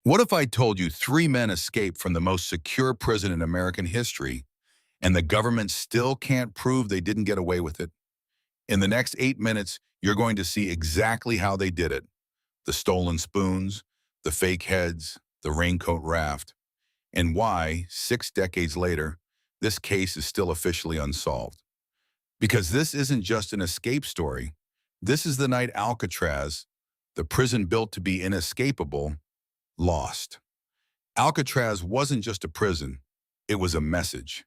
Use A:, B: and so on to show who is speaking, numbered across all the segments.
A: What if I told you three men escaped from the most secure prison in American history, and the government still can't prove they didn't get away with it? In the next 8 minutes, you're going to see exactly how they did it. The stolen spoons, the fake heads, the raincoat raft, and why, 6 decades later, this case is still officially unsolved. Because this isn't just an escape story. This is the night Alcatraz, the prison built to be inescapable, lost. Alcatraz wasn't just a prison, it was a message.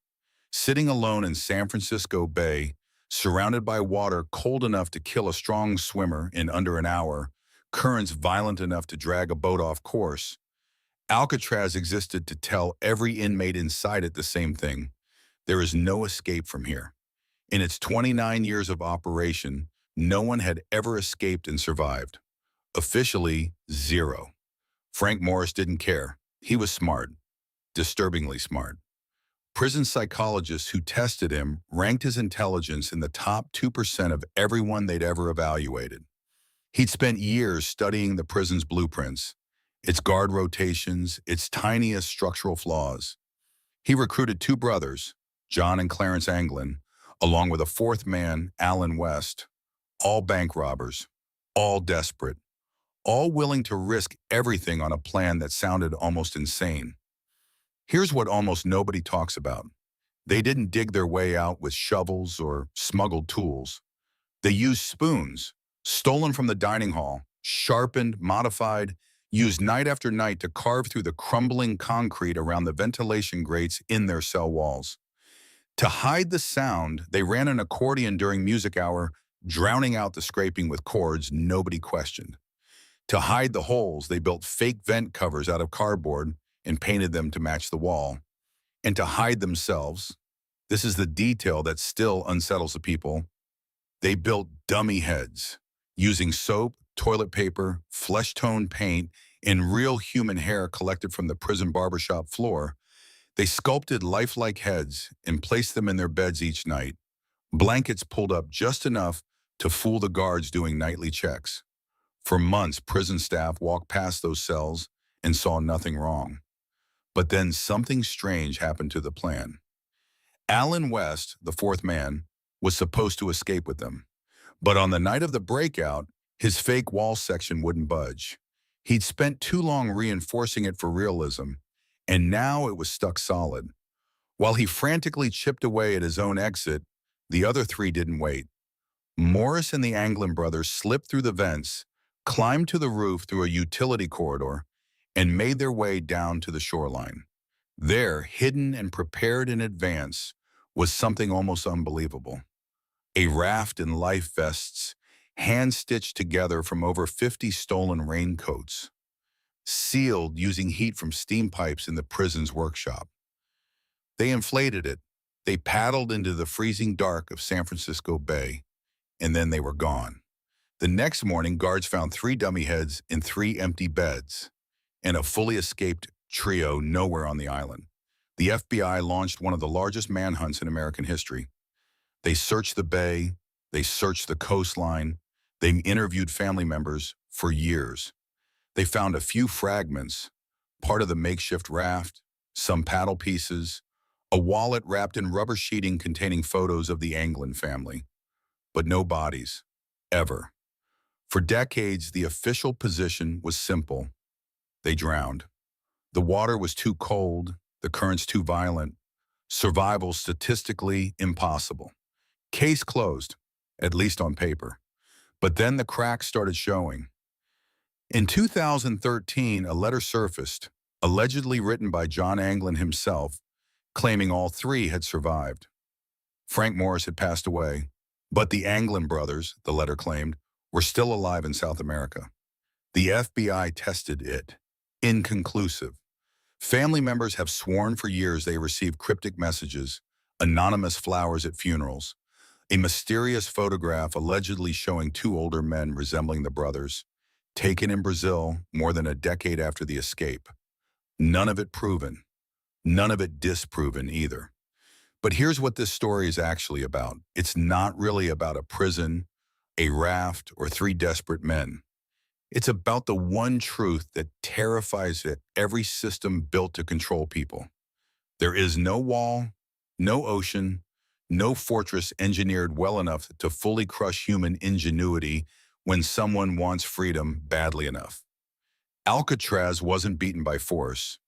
A: Sitting alone in San Francisco Bay, surrounded by water cold enough to kill a strong swimmer in under an hour, currents violent enough to drag a boat off course, Alcatraz existed to tell every inmate inside it the same thing. There is no escape from here. In its 29 years of operation, no one had ever escaped and survived. Officially, zero. Frank Morris didn't care. He was smart, disturbingly smart. Prison psychologists who tested him ranked his intelligence in the top 2% of everyone they'd ever evaluated. He'd spent years studying the prison's blueprints, its guard rotations, its tiniest structural flaws. He recruited two brothers, John and Clarence Anglin, along with a fourth man, Alan West, all bank robbers, all desperate, all willing to risk everything on a plan that sounded almost insane. Here's what almost nobody talks about. They didn't dig their way out with shovels or smuggled tools. They used spoons, stolen from the dining hall, sharpened, modified, used night after night to carve through the crumbling concrete around the ventilation grates in their cell walls. To hide the sound, they ran an accordion during music hour, drowning out the scraping with chords nobody questioned. To hide the holes, they built fake vent covers out of cardboard and painted them to match the wall. And to hide themselves, this is the detail that still unsettles the people, they built dummy heads, using soap, toilet paper, flesh-tone paint, and real human hair collected from the prison barbershop floor. They sculpted lifelike heads and placed them in their beds each night, blankets pulled up just enough to fool the guards doing nightly checks. For months, prison staff walked past those cells and saw nothing wrong. But then something strange happened to the plan. Alan West, the fourth man, was supposed to escape with them. But on the night of the breakout, his fake wall section wouldn't budge. He'd spent too long reinforcing it for realism, and now it was stuck solid. While he frantically chipped away at his own exit, the other three didn't wait. Morris and the Anglin brothers slipped through the vents, climbed to the roof through a utility corridor, and made their way down to the shoreline. There, hidden and prepared in advance, was something almost unbelievable. A raft in life vests, hand-stitched together from over 50 stolen raincoats, sealed using heat from steam pipes in the prison's workshop. They inflated it, they paddled into the freezing dark of San Francisco Bay, and then they were gone. The next morning, guards found 3 dummy heads in 3 empty beds, and a fully escaped trio nowhere on the island. The FBI launched one of the largest manhunts in American history. They searched the bay, they searched the coastline, they interviewed family members for years. They found a few fragments, part of the makeshift raft, some paddle pieces, a wallet wrapped in rubber sheeting containing photos of the Anglin family. But no bodies, ever. For decades, the official position was simple. They drowned. The water was too cold, the currents too violent, survival statistically impossible. Case closed, at least on paper. But then the cracks started showing. In 2013, a letter surfaced, allegedly written by John Anglin himself, claiming all 3 had survived. Frank Morris had passed away, but the Anglin brothers, the letter claimed, were still alive in South America. The FBI tested it. Inconclusive. Family members have sworn for years they received cryptic messages, anonymous flowers at funerals, a mysterious photograph allegedly showing 2 older men resembling the brothers, taken in Brazil more than a decade after the escape. None of it proven. None of it disproven either. But here's what this story is actually about. It's not really about a prison, a raft, or 3 desperate men. It's about the one truth that terrifies every system built to control people. There is no wall, no ocean, no fortress engineered well enough to fully crush human ingenuity when someone wants freedom badly enough. Alcatraz wasn't beaten by force.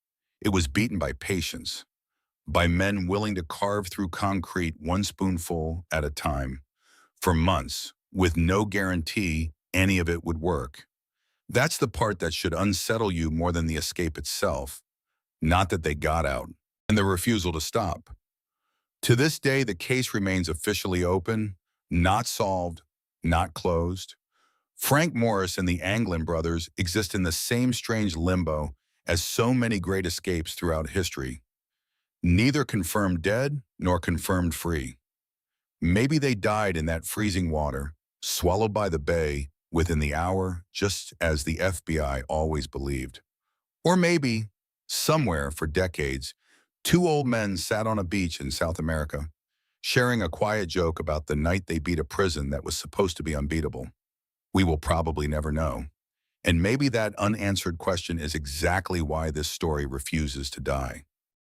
A: It was beaten by patience, by men willing to carve through concrete one spoonful at a time, for months, with no guarantee any of it would work. That's the part that should unsettle you more than the escape itself, not that they got out, and the refusal to stop. To this day, the case remains officially open, not solved, not closed. Frank Morris and the Anglin brothers exist in the same strange limbo as so many great escapes throughout history, neither confirmed dead nor confirmed free. Maybe they died in that freezing water, swallowed by the bay within the hour, just as the FBI always believed. Or maybe, somewhere for decades, two old men sat on a beach in South America, sharing a quiet joke about the night they beat a prison that was supposed to be unbeatable. We will probably never know. And maybe that unanswered question is exactly why this story refuses to die.